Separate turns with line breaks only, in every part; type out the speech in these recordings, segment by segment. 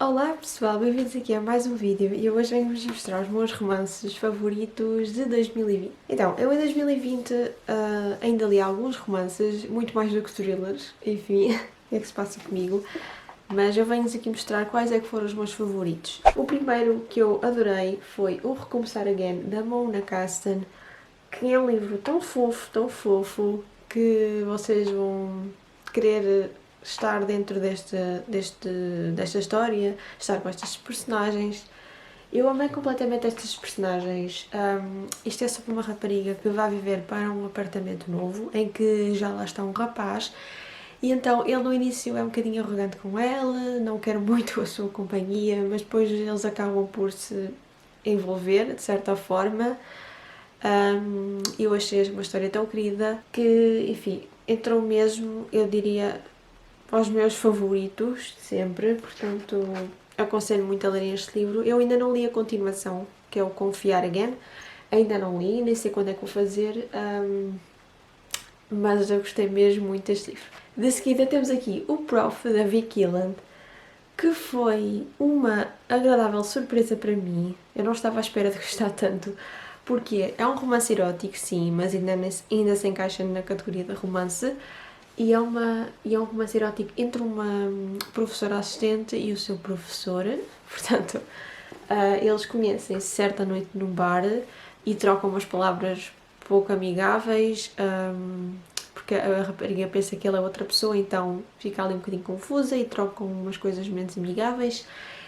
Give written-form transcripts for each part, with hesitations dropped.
Olá pessoal, bem-vindos aqui a mais um vídeo e eu hoje venho-vos mostrar os meus romances favoritos de 2020. Então, eu em 2020 ainda li alguns romances, muito mais do que thrillers, enfim, o que é que se passa comigo? Mas eu venho-vos aqui mostrar quais é que foram os meus favoritos. O primeiro que eu adorei foi O Recomeçar Again, da Mona Kasten, que é um livro tão fofo, que vocês vão querer estar dentro desta história, estar com estas personagens. Eu amei completamente estas personagens. Isto é sobre uma rapariga que vai viver para um apartamento novo, em que já lá está um rapaz, e então ele no início é um bocadinho arrogante com ela, não quer muito a sua companhia, mas depois eles acabam por se envolver, de certa forma. Eu achei uma história tão querida que, enfim, entrou mesmo, eu diria, aos meus favoritos sempre, portanto aconselho muito a lerem este livro. Eu ainda não li a continuação, que é o Confiar Again, ainda não li, nem sei quando é que vou fazer, mas eu gostei mesmo muito deste livro. De seguida temos aqui o Prof, da Vicky Land, que foi uma agradável surpresa para mim. Eu não estava à espera de gostar tanto, porque é um romance erótico, sim, mas ainda se encaixa na categoria de romance, e é um romance erótico entre uma professora assistente e o seu professor. Portanto, eles conhecem-se certa noite num bar e trocam umas palavras pouco amigáveis, porque a rapariga pensa que ele é outra pessoa, então fica ali um bocadinho confusa e trocam umas coisas menos amigáveis.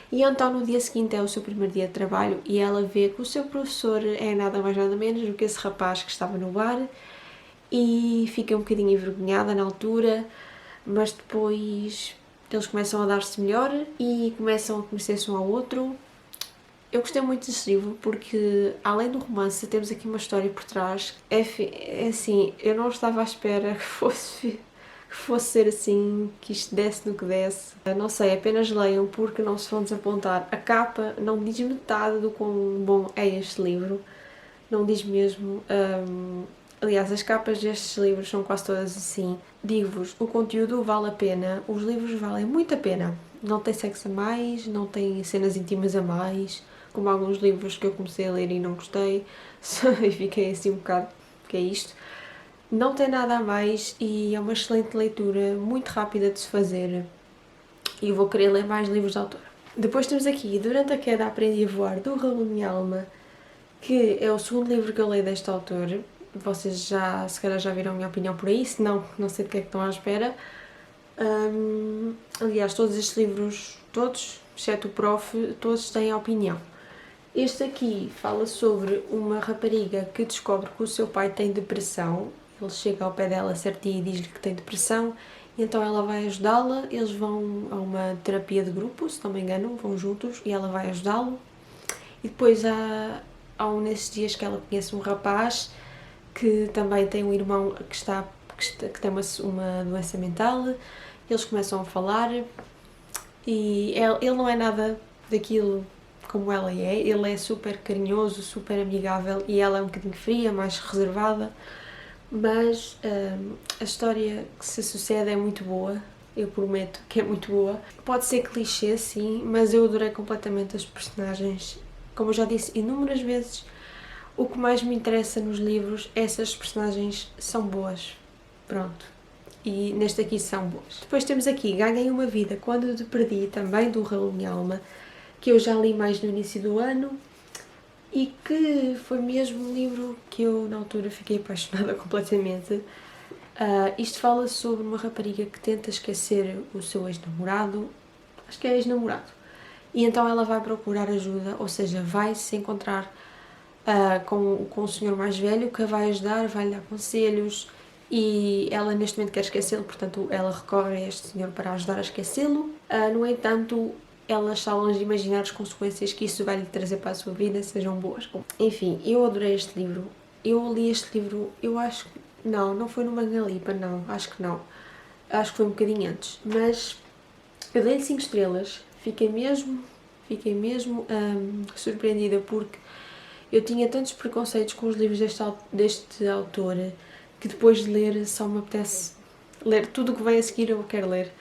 E então no dia seguinte é o seu primeiro dia de trabalho e ela vê que o seu professor é nada mais nada menos do que esse rapaz que estava no bar, e fica um bocadinho envergonhada na altura, mas depois eles começam a dar-se melhor e começam a conhecer-se um ao outro. Eu gostei muito deste livro porque, além do romance, temos aqui uma história por trás. É assim, eu não estava à espera que fosse ser assim, que isto desse no que desse. Não sei, apenas leiam porque não se vão desapontar. A capa não diz metade do quão bom é este livro, não diz mesmo. Aliás, as capas destes livros são quase todas assim. Digo-vos, o conteúdo vale a pena, os livros valem muito a pena. Não tem sexo a mais, não tem cenas íntimas a mais, como alguns livros que eu comecei a ler e não gostei, e fiquei assim um bocado, que é isto. Não tem nada a mais e é uma excelente leitura, muito rápida de se fazer, e vou querer ler mais livros de autor. Depois temos aqui Durante a Queda Aprendi a Voar, do Raul Minha Alma, que é o segundo livro que eu leio deste autor. Vocês se calhar já viram a minha opinião por aí, se não, não sei do que é que estão à espera. Aliás, todos estes livros, todos, exceto o Prof, todos têm a opinião. Este aqui fala sobre uma rapariga que descobre que o seu pai tem depressão. Ele chega ao pé dela certinho e diz-lhe que tem depressão, e então ela vai ajudá-la. Eles vão a uma terapia de grupo, se não me engano, vão juntos e ela vai ajudá-lo. E depois há nesses dias que ela conhece um rapaz que também tem um irmão que tem uma doença mental. Eles começam a falar e ele não é nada daquilo como ela é. Ele é super carinhoso, super amigável, e ela é um bocadinho fria, mais reservada, mas a história que se sucede é muito boa. Eu prometo que é muito boa. Pode ser clichê, sim, mas eu adorei completamente as personagens. Como eu já disse inúmeras vezes, o que mais me interessa nos livros é se as personagens são boas. Pronto. E neste aqui são boas. Depois temos aqui Ganhei uma Vida Quando Te Perdi, também do Raul Minha Alma, que eu já li mais no início do ano e que foi mesmo um livro que eu na altura fiquei apaixonada completamente. Isto fala sobre uma rapariga que tenta esquecer o seu ex-namorado, acho que é ex-namorado, e então ela vai procurar ajuda, ou seja, vai se encontrar com um senhor mais velho que a vai ajudar, vai-lhe dar conselhos, e ela neste momento quer esquecê-lo, portanto ela recorre a este senhor para ajudar a esquecê-lo. No entanto, ela está longe de imaginar as consequências que isso vai lhe trazer para a sua vida, sejam boas. Enfim, eu adorei este livro. Eu li este livro, eu acho que... Não foi no Magalipa, não, acho que não. Acho que foi um bocadinho antes. Mas eu dei-lhe 5 estrelas, fiquei mesmo surpreendida, porque eu tinha tantos preconceitos com os livros deste autor que depois de ler só me apetece ler tudo o que vem a seguir. Eu quero ler.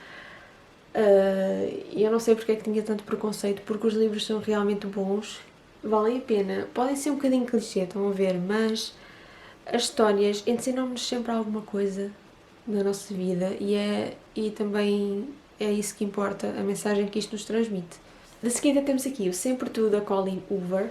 E eu não sei porque é que tinha tanto preconceito, porque os livros são realmente bons, valem a pena. Podem ser um bocadinho clichê, estão a ver, mas as histórias ensinam-nos sempre alguma coisa na nossa vida e também é isso que importa, a mensagem que isto nos transmite. De seguida temos aqui o Sempre Tu, da Colleen Hoover,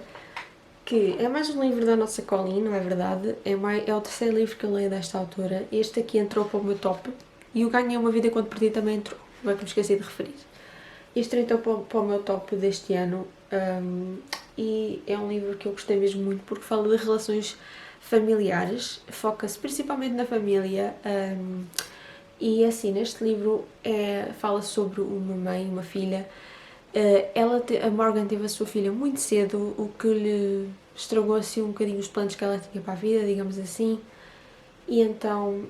que é mais um livro da nossa Colleen, não é verdade? É o terceiro livro que eu leio desta autora. Este aqui entrou para o meu top e o Ganhei Uma Vida Quando Perdi também entrou, não é que me esqueci de referir. Este entrou para o meu top deste ano e é um livro que eu gostei mesmo muito porque fala de relações familiares, foca-se principalmente na família. E assim, neste livro fala sobre uma mãe e uma filha. A Morgan teve a sua filha muito cedo, o que lhe estragou assim um bocadinho os planos que ela tinha para a vida, digamos assim. E então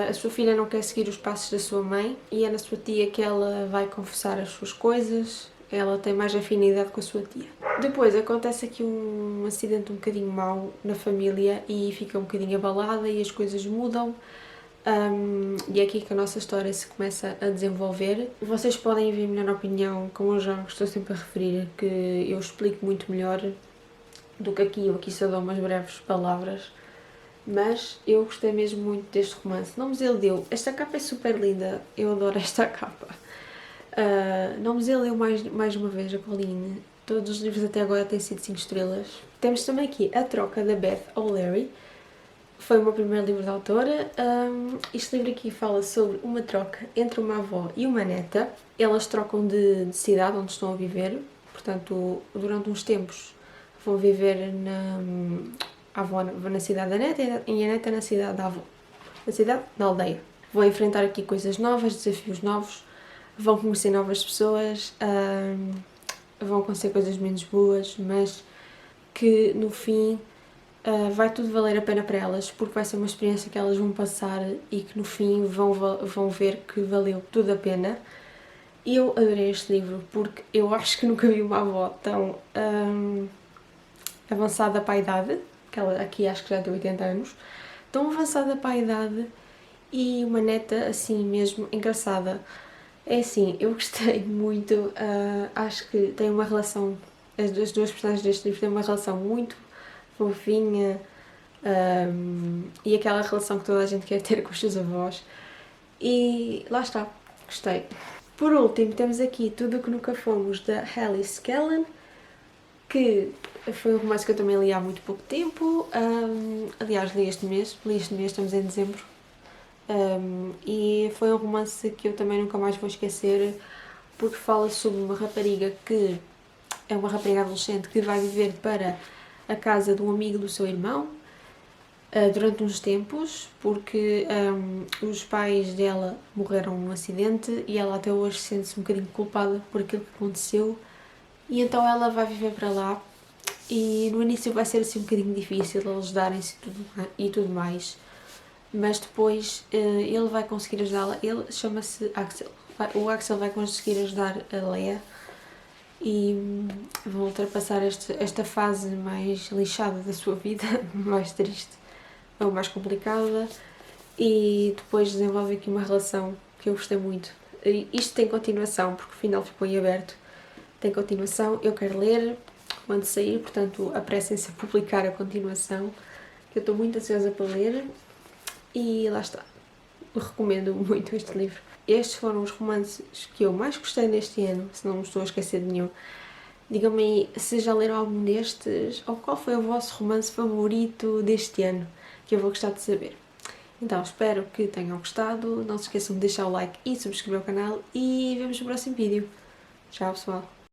a sua filha não quer seguir os passos da sua mãe e é na sua tia que ela vai confessar as suas coisas. Ela tem mais afinidade com a sua tia. Depois acontece aqui um acidente um bocadinho mau na família e fica um bocadinho abalada e as coisas mudam. E é aqui que a nossa história se começa a desenvolver. Vocês podem ver a minha opinião, como eu já estou sempre a referir, que eu explico muito melhor do que aqui. Eu aqui só dou umas breves palavras, mas eu gostei mesmo muito deste romance. Não me deu. Esta capa é super linda, eu adoro esta capa. Não me leu mais uma vez a Colleen. Todos os livros até agora têm sido 5 estrelas. Temos também aqui A Troca, da Beth O'Leary. Foi o meu primeiro livro da autora. Este livro aqui fala sobre uma troca entre uma avó e uma neta. Elas trocam de cidade onde estão a viver, portanto, durante uns tempos vão viver a avó na cidade da neta e a neta na cidade da avó. Na cidade, na aldeia. Vão enfrentar aqui coisas novas, desafios novos, vão conhecer novas pessoas, vão acontecer coisas menos boas, mas que no fim vai tudo valer a pena para elas, porque vai ser uma experiência que elas vão passar e que no fim vão ver que valeu tudo a pena. Eu adorei este livro porque eu acho que nunca vi uma avó tão avançada para a idade, que ela aqui acho que já tem 80 anos, tão avançada para a idade e uma neta assim mesmo engraçada. É assim, eu gostei muito, acho que tem uma relação, as duas personagens deste livro têm uma relação muito fofinha e aquela relação que toda a gente quer ter com os seus avós. E lá está, gostei. Por último, temos aqui Tudo o que Nunca Fomos, da Alice Scanlan, que foi um romance que eu também li há muito pouco tempo. Aliás, li este mês, estamos em dezembro. E foi um romance que eu também nunca mais vou esquecer, porque fala sobre uma rapariga que é uma rapariga adolescente que vai viver para a casa de um amigo do seu irmão durante uns tempos, porque os pais dela morreram num acidente e ela até hoje sente-se um bocadinho culpada por aquilo que aconteceu, e então ela vai viver para lá e no início vai ser assim um bocadinho difícil eles darem-se e tudo mais, mas depois ele vai conseguir ajudá-la. Ele chama-se Axel. O Axel vai conseguir ajudar a Leia e vão ultrapassar esta fase mais lixada da sua vida, mais triste ou mais complicada, e depois desenvolve aqui uma relação que eu gostei muito. E isto tem continuação, porque o final ficou em aberto. Tem continuação, eu quero ler quando sair, portanto apressem-se a publicar a continuação, que eu estou muito ansiosa para ler. E lá está, recomendo muito este livro. Estes foram os romances que eu mais gostei neste ano, se não me estou a esquecer de nenhum. Digam-me aí se já leram algum destes, ou qual foi o vosso romance favorito deste ano, que eu vou gostar de saber. Então, espero que tenham gostado, não se esqueçam de deixar o like e subscrever o canal, e vemos no próximo vídeo. Tchau, pessoal!